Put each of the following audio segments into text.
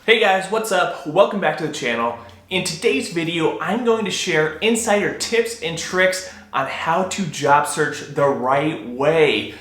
Hey guys, what's up? Welcome back to the channel. In today's video, I'm going to share insider tips and tricks on how to job search the right way.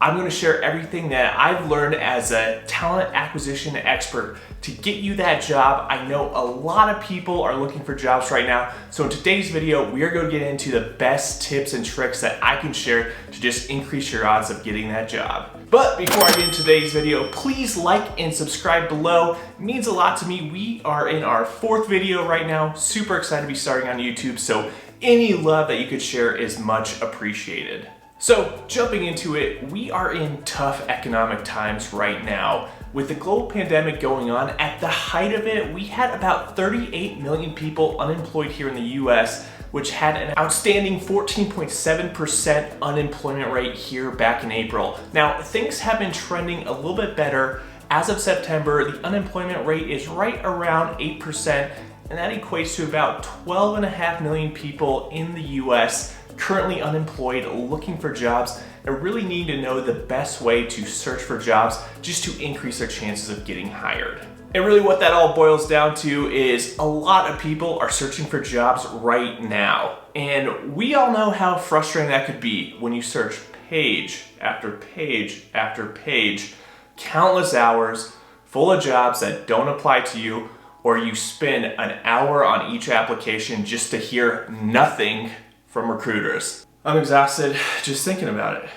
I'm going to share everything that I've learned as a talent acquisition expert to get you that job. I know a lot of people are looking for jobs right now. So in today's video, we are going to get into the best tips and tricks that I can share to just increase your odds of getting that job. But before I get into today's video, please like and subscribe below. It means a lot to me. We are in our 4th video right now. Super excited to be starting on YouTube. So any love that you could share is much appreciated. So jumping into it, we are in tough economic times right now. With the global pandemic going on, at the height of it, we had about 38 million people unemployed here in the US, which had an outstanding 14.7% unemployment rate here back in April. Now, things have been trending a little bit better. As of September, the unemployment rate is right around 8%, and that equates to about 12.5 million people in the US currently unemployed, looking for jobs, and really need to know the best way to search for jobs just to increase their chances of getting hired. And really what that all boils down to is a lot of people are searching for jobs right now. And we all know how frustrating that could be when you search page after page after page, countless hours full of jobs that don't apply to you, or you spend an hour on each application just to hear nothing from recruiters. I'm exhausted just thinking about it.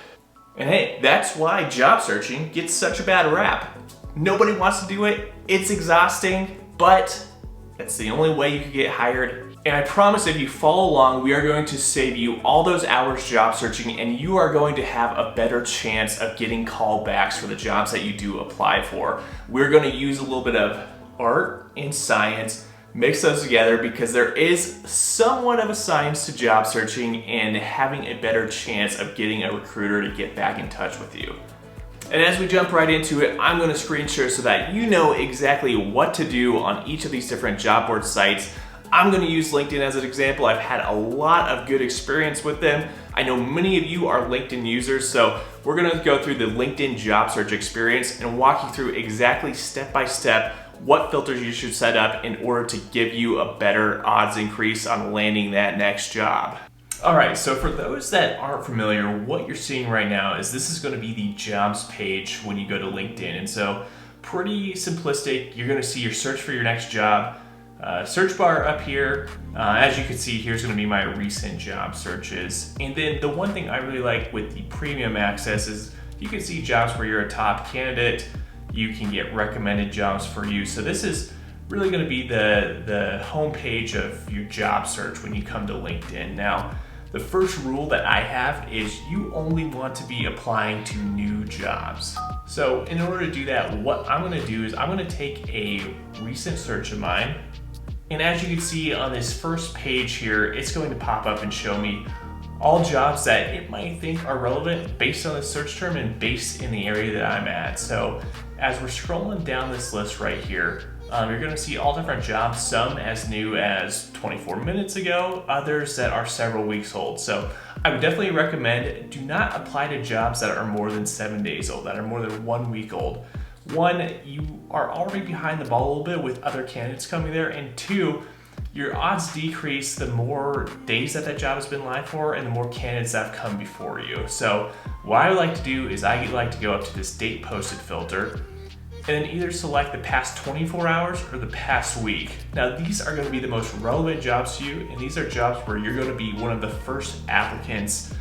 And hey, that's why job searching gets such a bad rap. Nobody wants to do it, it's exhausting, but it's the only way you can get hired. And I promise if you follow along, we are going to save you all those hours job searching, and you are going to have a better chance of getting callbacks for the jobs that you do apply for. We're going to use a little bit of art and science, mix those together, because there is somewhat of a science to job searching and having a better chance of getting a recruiter to get back in touch with you. And as we jump right into it, I'm going to screen share so that you know exactly what to do on each of these different job board sites. I'm going to use LinkedIn as an example. I've had a lot of good experience with them. I know many of you are LinkedIn users, so we're going to go through the LinkedIn job search experience and walk you through exactly step by step what filters you should set up in order to give you a better odds increase on landing that next job. All right, so for those that aren't familiar, what you're seeing right now is this is going to be the jobs page when you go to LinkedIn. And so pretty simplistic. You're going to see your search for your next job. Search bar up here. As you can see, here's going to be my recent job searches. And then the one thing I really like with the premium access is you can see jobs where you're a top candidate. You can get recommended jobs for you. So this is really going to be the homepage of your job search when you come to LinkedIn. Now, the first rule that I have is you only want to be applying to new jobs. So in order to do that, what I'm going to do is I'm going to take a recent search of mine. And as you can see on this first page here, it's going to pop up and show me all jobs that it might think are relevant based on the search term and based in the area that I'm at. So as we're scrolling down this list right here, you're going to see all different jobs, some as new as 24 minutes ago, others that are several weeks old. So I would definitely recommend do not apply to jobs that are more than 7 days old, that are more than 1 week old. One, you are already behind the ball a little bit with other candidates coming there, and two, your odds decrease the more days that job has been live for and the more candidates that have come before you. So what I like to do is I like to go up to this date posted filter and then either select the past 24 hours or the past week. Now these are going to be the most relevant jobs to you, and these are jobs where you're going to be one of the first applicants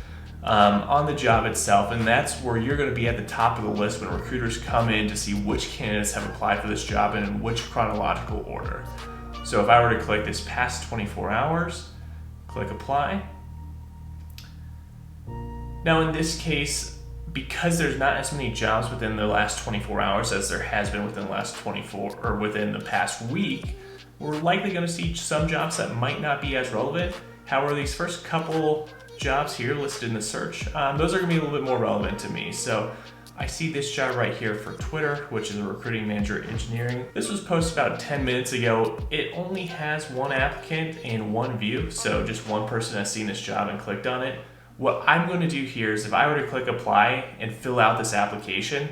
on the job itself, and that's where you're going to be at the top of the list when recruiters come in to see which candidates have applied for this job and in which chronological order. So if I were to click this past 24 hours, click apply. Now in this case, because there's not as many jobs within the last 24 hours as there has been within the last 24 or within the past week, we're likely going to see some jobs that might not be as relevant. However, these first couple jobs here listed in the search, those are going to be a little bit more relevant to me. So I see this job right here for Twitter, which is a recruiting manager engineering. This was posted about 10 minutes ago. It only has one applicant and one view, so just one person has seen this job and clicked on it. What I'm going to do here is if I were to click apply and fill out this application,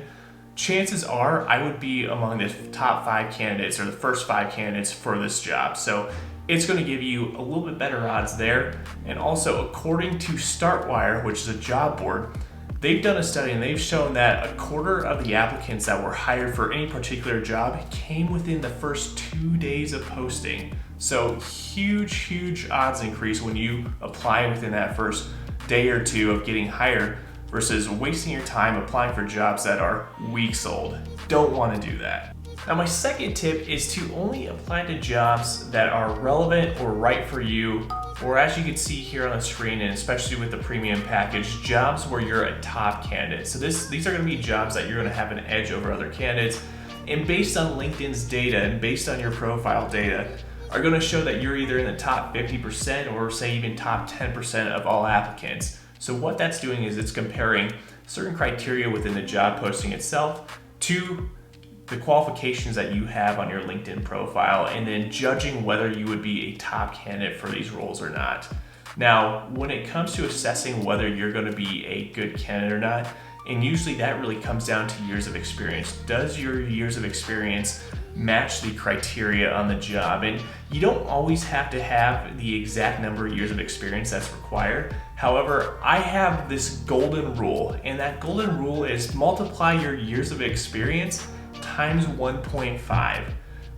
chances are I would be among the top 5 candidates or the first 5 candidates for this job. So it's going to give you a little bit better odds there. And also, according to StartWire, which is a job board, they've done a study and they've shown that a quarter of the applicants that were hired for any particular job came within the first 2 days of posting. So huge odds increase when you apply within that first day or two of getting hired versus wasting your time applying for jobs that are weeks old. Don't want to do that. Now, my second tip is to only apply to jobs that are relevant or right for you, or as you can see here on the screen, and especially with the premium package, jobs where you're a top candidate. So these are going to be jobs that you're going to have an edge over other candidates, and based on LinkedIn's data and based on your profile data, are going to show that you're either in the top 50% or say even top 10% of all applicants. So what that's doing is it's comparing certain criteria within the job posting itself to the qualifications that you have on your LinkedIn profile, and then judging whether you would be a top candidate for these roles or not. Now, when it comes to assessing whether you're going to be a good candidate or not, and usually that really comes down to years of experience. Does your years of experience match the criteria on the job? And you don't always have to have the exact number of years of experience that's required. However, I have this golden rule, and that golden rule is multiply your years of experience times 1.5.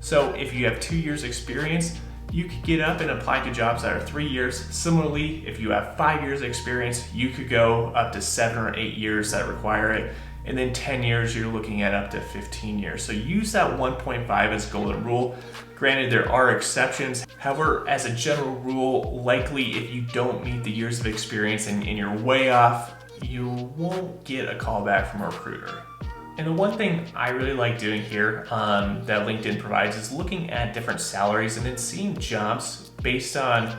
So if you have 2 years experience, you could get up and apply to jobs that are 3 years. Similarly, if you have 5 years experience, you could go up to 7 or 8 years that require it. And then 10 years, you're looking at up to 15 years. So use that 1.5 as golden rule. Granted, there are exceptions. However, as a general rule, likely if you don't meet the years of experience and you're way off, you won't get a call back from a recruiter. And the one thing I really like doing here that LinkedIn provides is looking at different salaries and then seeing jobs based on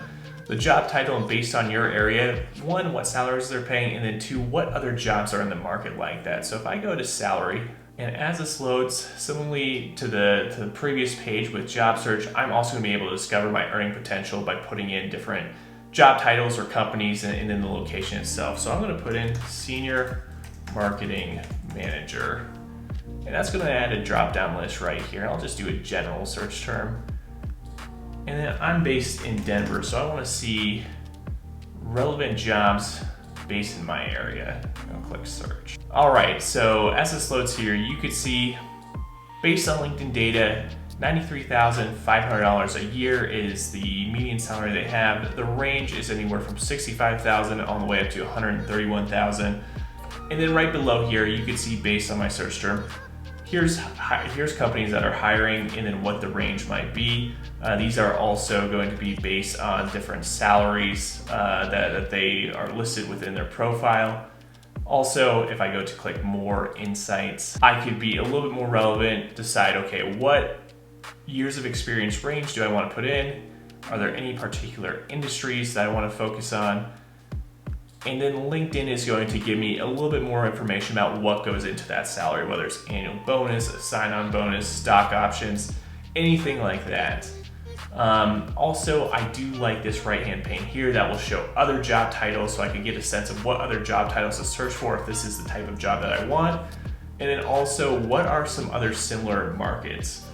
the job title and based on your area. 1, what salaries they're paying, and then 2, what other jobs are in the market like that. So if I go to salary, and as this loads, similarly to the previous page with job search, I'm also going to be able to discover my earning potential by putting in different job titles or companies and then the location itself. So I'm going to put in Senior Marketing Manager, and that's going to add a drop-down list right here. I'll just do a general search term. And then I'm based in Denver, so I want to see relevant jobs based in my area. I'll click search. All right, so as this loads here, you could see based on LinkedIn data, $93,500 a year is the median salary they have. The range is anywhere from $65,000 all the way up to $131,000. And then right below here, you can see based on my search term, here's companies that are hiring and then what the range might be. These are also going to be based on different salaries that they are listed within their profile. Also, if I go to click more insights, I could be a little bit more relevant, decide, okay, what years of experience range do I want to put in? Are there any particular industries that I want to focus on? And then LinkedIn is going to give me a little bit more information about what goes into that salary, whether it's annual bonus, a sign-on bonus, stock options, anything like that. Also, I do like this right-hand pane here that will show other job titles, so I can get a sense of what other job titles to search for if this is the type of job that I want. And then also, what are some other similar markets?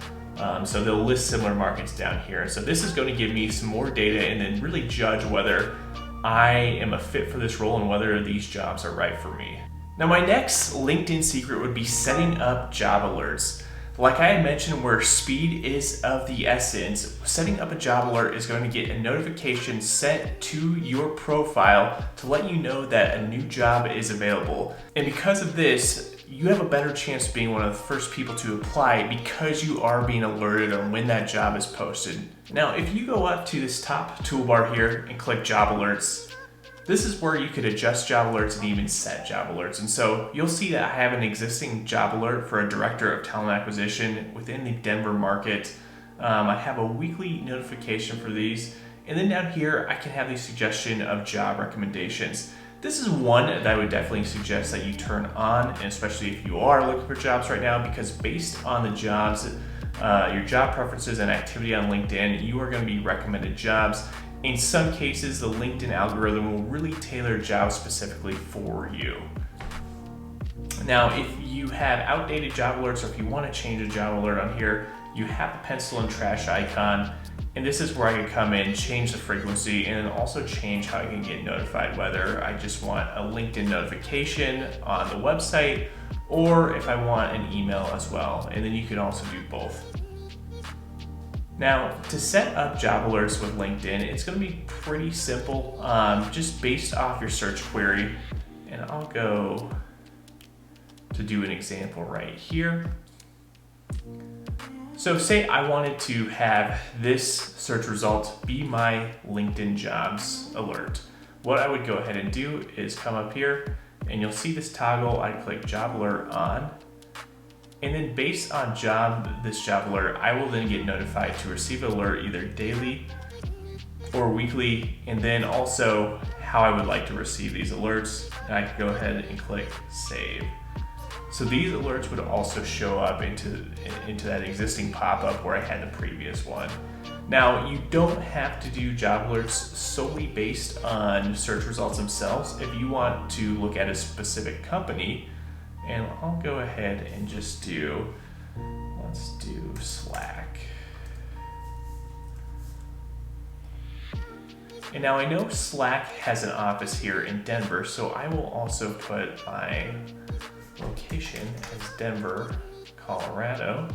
So they'll list similar markets down here. So this is going to give me some more data and then really judge whether I am a fit for this role and whether these jobs are right for me. Now, my next LinkedIn secret would be setting up job alerts. Like I had mentioned, where speed is of the essence, setting up a job alert is going to get a notification sent to your profile to let you know that a new job is available. And because of this, you have a better chance of being one of the first people to apply because you are being alerted on when that job is posted. Now, if you go up to this top toolbar here and click job alerts, this is where you could adjust job alerts and even set job alerts. And so you'll see that I have an existing job alert for a director of talent acquisition within the Denver market. I have a weekly notification for these. And then down here, I can have the suggestion of job recommendations. This is one that I would definitely suggest that you turn on, and especially if you are looking for jobs right now, because based on the jobs, your job preferences and activity on LinkedIn, you are going to be recommended jobs. In some cases, the LinkedIn algorithm will really tailor jobs specifically for you. Now, if you have outdated job alerts, or if you want to change a job alert on here, you have the pencil and trash icon. And this is where I can come in, change the frequency, and then also change how I can get notified, whether I just want a LinkedIn notification on the website, or if I want an email as well. And then you can also do both. Now, to set up job alerts with LinkedIn, it's going to be pretty simple, just based off your search query. And I'll go to do an example right here. So say I wanted to have this search result be my LinkedIn jobs alert. What I would go ahead and do is come up here and you'll see this toggle. I click job alert on, and then based on this job alert, I will then get notified to receive an alert either daily or weekly, and then also how I would like to receive these alerts. And I can go ahead and click save. So these alerts would also show up into that existing pop-up where I had the previous one. Now, you don't have to do job alerts solely based on search results themselves. If you want to look at a specific company, and I'll go ahead and just let's do Slack. And now I know Slack has an office here in Denver, so I will also put my location as Denver, Colorado.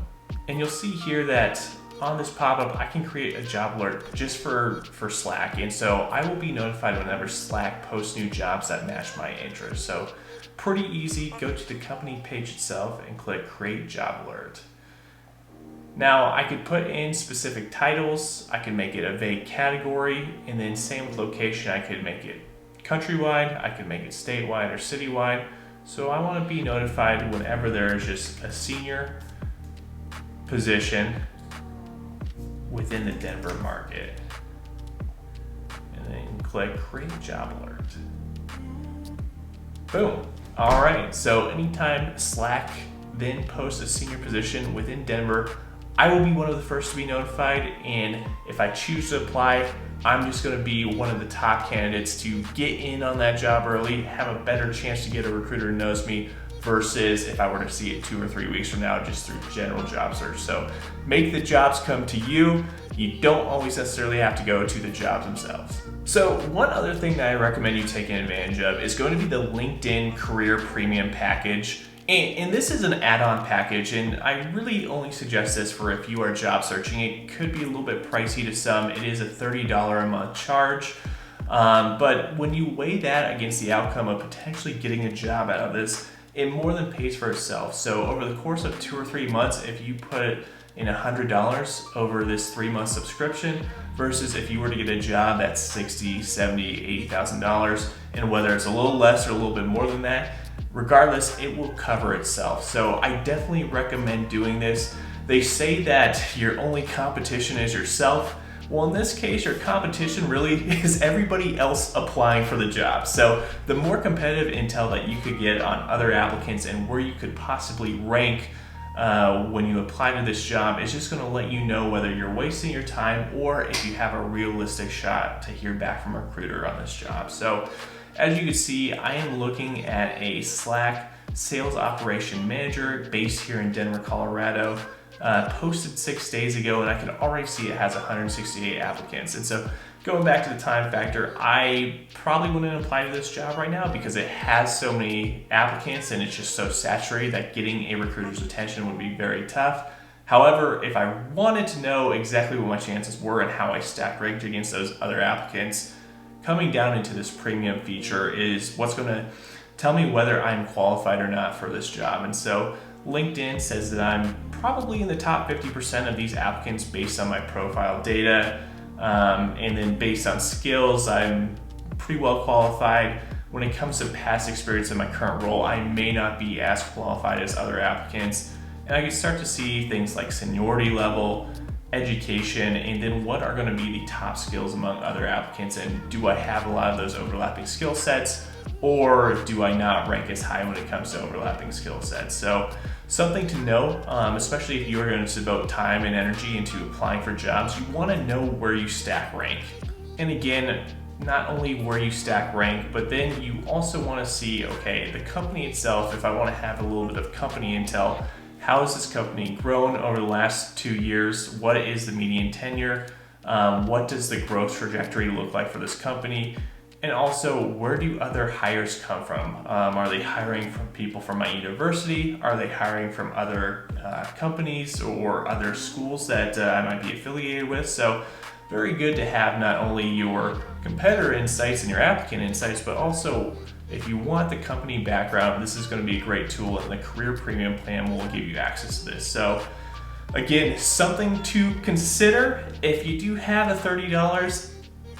And you'll see here that on this pop-up, I can create a job alert just for Slack. And so I will be notified whenever Slack posts new jobs that match my interests. So pretty easy. Go to the company page itself and click create job alert. Now I could put in specific titles. I can make it a vague category, and then same with location. I could make it countrywide. I could make it statewide or citywide. So I want to be notified whenever there is just a senior position within the Denver market. And then click create job alert. Boom. All right, so anytime Slack then posts a senior position within Denver, I will be one of the first to be notified. And if I choose to apply, I'm just gonna be one of the top candidates to get in on that job early, have a better chance to get a recruiter who knows me, versus if I were to see it 2 or 3 weeks from now just through general job search. So make the jobs come to you. You don't always necessarily have to go to the jobs themselves. So one other thing that I recommend you taking advantage of is going to be the LinkedIn Career Premium package. And this is an add-on package, and I really only suggest this for if you are job searching. It could be a little bit pricey to some. It is a $30 a month charge. But when you weigh that against the outcome of potentially getting a job out of this, it more than pays for itself. So over the course of 2 or 3 months, if you put in $100 over this 3-month subscription, versus if you were to get a job at $60,000, $70,000, $80,000, and whether it's a little less or a little bit more than that, regardless, it will cover itself. So I definitely recommend doing this. They say that your only competition is yourself. Well, in this case, your competition really is everybody else applying for the job. So the more competitive intel that you could get on other applicants and where you could possibly rank when you apply to this job is just gonna let you know whether you're wasting your time or if you have a realistic shot to hear back from a recruiter on this job. So as you can see, I am looking at a Slack sales operation manager based here in Denver, Colorado. Posted 6 days ago, and I can already see it has 168 applicants. And so going back to the time factor, I probably wouldn't apply to this job right now because it has so many applicants and it's just so saturated that getting a recruiter's attention would be very tough. However, if I wanted to know exactly what my chances were and how I stack ranked against those other applicants, coming down into this premium feature is what's going to tell me whether I'm qualified or not for this job. And so LinkedIn says that I'm probably in the top 50% of these applicants based on my profile data. And then based on skills, I'm pretty well qualified. When it comes to past experience in my current role, I may not be as qualified as other applicants. And I can start to see things like seniority level, education, and then what are going to be the top skills among other applicants, and do I have a lot of those overlapping skill sets, or do I not rank as high when it comes to overlapping skill sets? So something to know, especially if you're going to devote time and energy into applying for jobs, you want to know where you stack rank. And again, not only where you stack rank, but then you also want to see, okay, the company itself, if I want to have a little bit of company intel, how has this company grown over the last 2 years? What is the median tenure? What does the growth trajectory look like for this company? And also, where do other hires come from? Are they hiring from people from my university? Are they hiring from other companies or other schools that I might be affiliated with? So very good to have not only your competitor insights and your applicant insights, but also if you want the company background, this is going to be a great tool, and the Career Premium plan will give you access to this. So again, something to consider. If you do have the $30,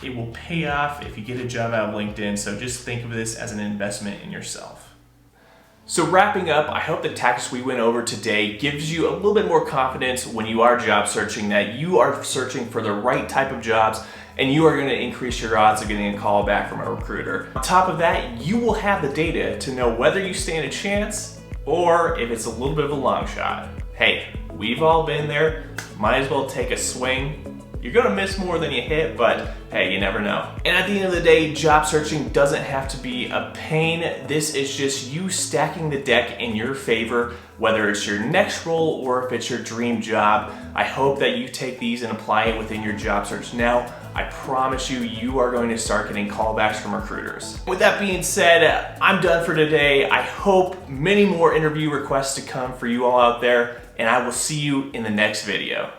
it will pay off if you get a job out of LinkedIn. So just think of this as an investment in yourself. So wrapping up, I hope the tactics we went over today gives you a little bit more confidence when you are job searching, that you are searching for the right type of jobs and you are going to increase your odds of getting a call back from a recruiter. On top of that, you will have the data to know whether you stand a chance or if it's a little bit of a long shot. Hey, we've all been there. Might as well take a swing. You're gonna miss more than you hit, but hey, you never know. And at the end of the day, job searching doesn't have to be a pain. This is just you stacking the deck in your favor, whether it's your next role or if it's your dream job. I hope that you take these and apply it within your job search now. I promise you, you are going to start getting callbacks from recruiters. With that being said, I'm done for today. I hope many more interview requests to come for you all out there, and I will see you in the next video.